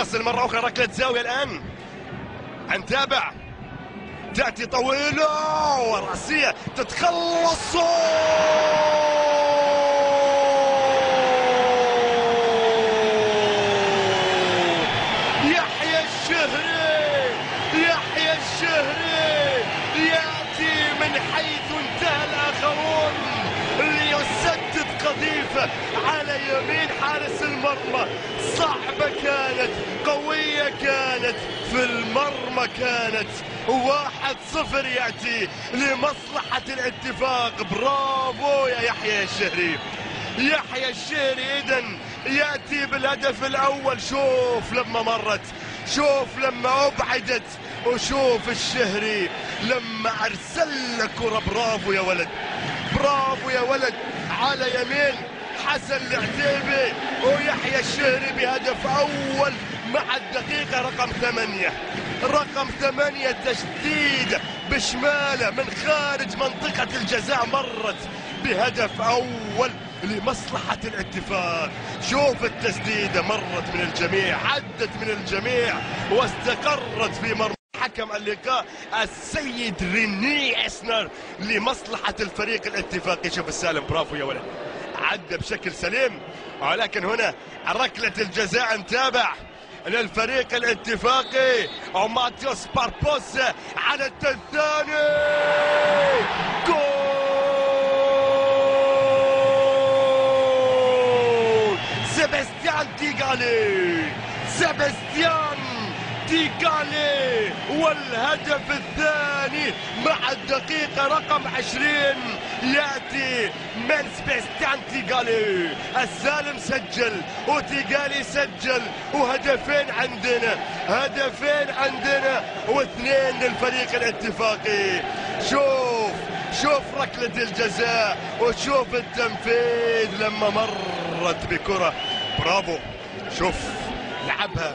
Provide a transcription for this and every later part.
تصل مرة أخرى ركلة زاوية الآن. نتابع، تأتي طويلة ورأسية تتخلص. يحيى الشهري، يحيى الشهري يأتي من حيث انتهى الآخرون ليسدد قذيفة على يمين حارس المرمى. صعبة كانت، قوية كانت، في المرمى كانت. 1-0 يأتي لمصلحة الاتفاق. برافو يا يحيى الشهري. يحيى الشهري إذن يأتي بالهدف الأول. شوف لما مرت، شوف لما أبعدت، وشوف الشهري لما أرسل كرة. برافو يا ولد، برافو يا ولد، على يمين حسن العتيبي. ويحيى الشهري بهدف أول مع الدقيقة رقم 8. رقم 8 تسديد بشماله من خارج منطقة الجزاء، مرت بهدف أول لمصلحة الاتفاق. شوف التسديدة مرت من الجميع، عدت من الجميع واستقرت في مرمى حكم اللقاء السيد ريني إسنر لمصلحة الفريق الاتفاقي. شوف السالم، برافو يا ولد، عدى بشكل سليم. ولكن هنا ركلة الجزاء نتابع للفريق الاتفاقي، وماتيوس باربوس على الثاني. جول سيباستيان تيغالي، سيباستيان تيغالي، والهدف الثاني مع الدقيقة رقم 20 يأتي من سيباستيان تيغالي. السالم سجل وتيغالي سجل، وهدفين عندنا، هدفين عندنا، واثنين للفريق الاتفاقي. شوف ركلة الجزاء، وشوف التنفيذ لما مرت بكرة. برافو، شوف لعبها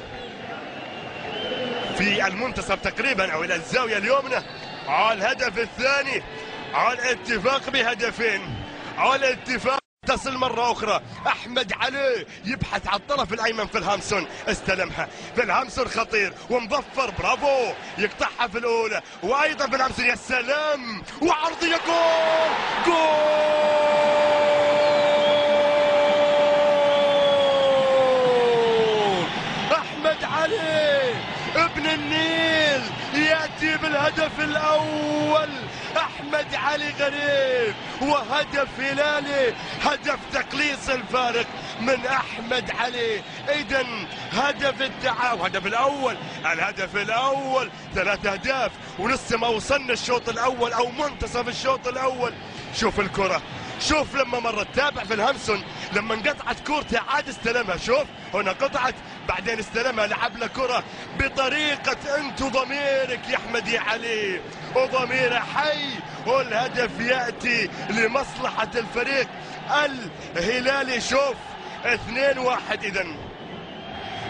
في المنتصف تقريبا او الى الزاوية اليمنى. على الهدف الثاني، على الاتفاق بهدفين، على الاتفاق. تصل مرة أخرى أحمد علي يبحث على الطرف الأيمن في الهامسون، استلمها في الهامسون خطير ومظفر. برافو، يقطعها في الأولى وأيضا في الهامسون. يا سلام، وعرضية. جول، جول. أحمد علي ابن النيل يأتي بالهدف الأول. أحمد علي غريب، وهدف هلالي، هدف تقليص الفارق من أحمد علي. إذن هدف التعاون، هدف الأول، الهدف الأول 3 أهداف ولسه ما وصلنا الشوط الأول أو منتصف الشوط الأول. شوف الكرة، شوف لما مرت، تابع في الهامسون لما انقطعت كورته عاد استلمها. شوف هنا قطعت بعدين استلمها، لعب له كرة بطريقة انت ضميرك يا احمد يا علي، وضميره حي. والهدف يأتي لمصلحة الفريق الهلالي. شوف 2-1، اذا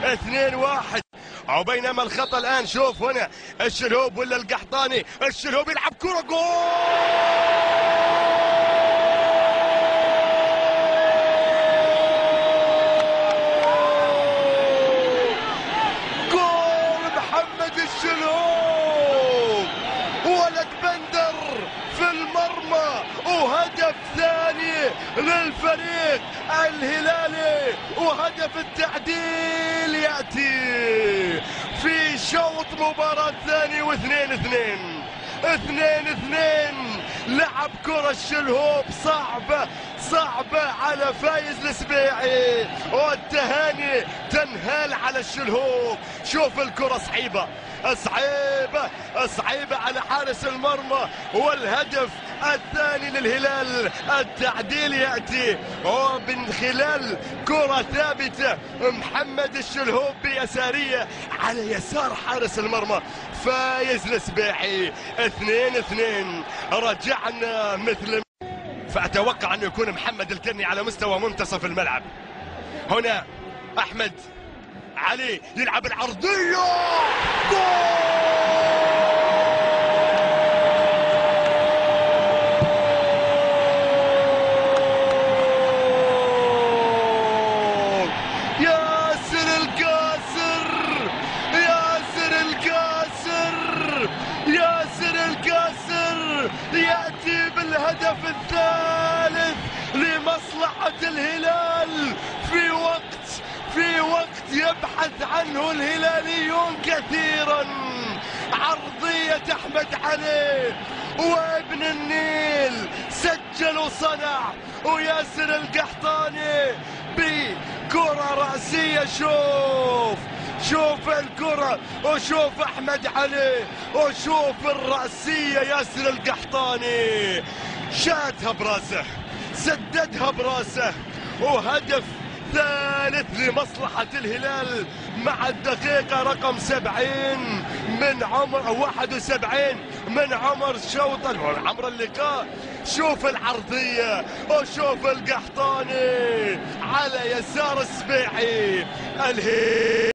2-1. وبينما الخطأ الآن، شوف هنا الشلهوب ولا القحطاني. الشلهوب يلعب كرة. جول، محمد الشلهوب، ولد بندر في المرمى، وهدف ثاني للفريق الهلالي. وهدف التعديل يأتي في شوط مباراة ثاني، و2-2. 2-2. لعب كرة الشلهوب صعبة على فايز السبيعي، والتهاني تنهال على الشلهوب. شوف الكرة صعيبة على حارس المرمى. والهدف الثاني للهلال، التعديل يأتي ومن خلال كرة ثابتة محمد الشلهوب بيسارية على يسار حارس المرمى فايز السبيعي. 2-2. رجعنا مثل، فأتوقع أنه يكون محمد الكني على مستوى منتصف الملعب. هنا أحمد علي يلعب العرضية. جول، ياسر القاسر الثالث لمصلحة الهلال في وقت يبحث عنه الهلاليون كثيرا. عرضية أحمد علي وابن النيل سجل وصنع، وياسر القحطاني بكرة رأسية. شوف الكرة وشوف أحمد علي وشوف الرأسية. ياسر القحطاني شاتها براسه، سددها براسه، وهدف ثالث لمصلحة الهلال مع الدقيقة رقم 70 من عمر 71 من عمر عمر اللقاء. شوف العرضية وشوف القحطاني على يسار السبيعي. الهلال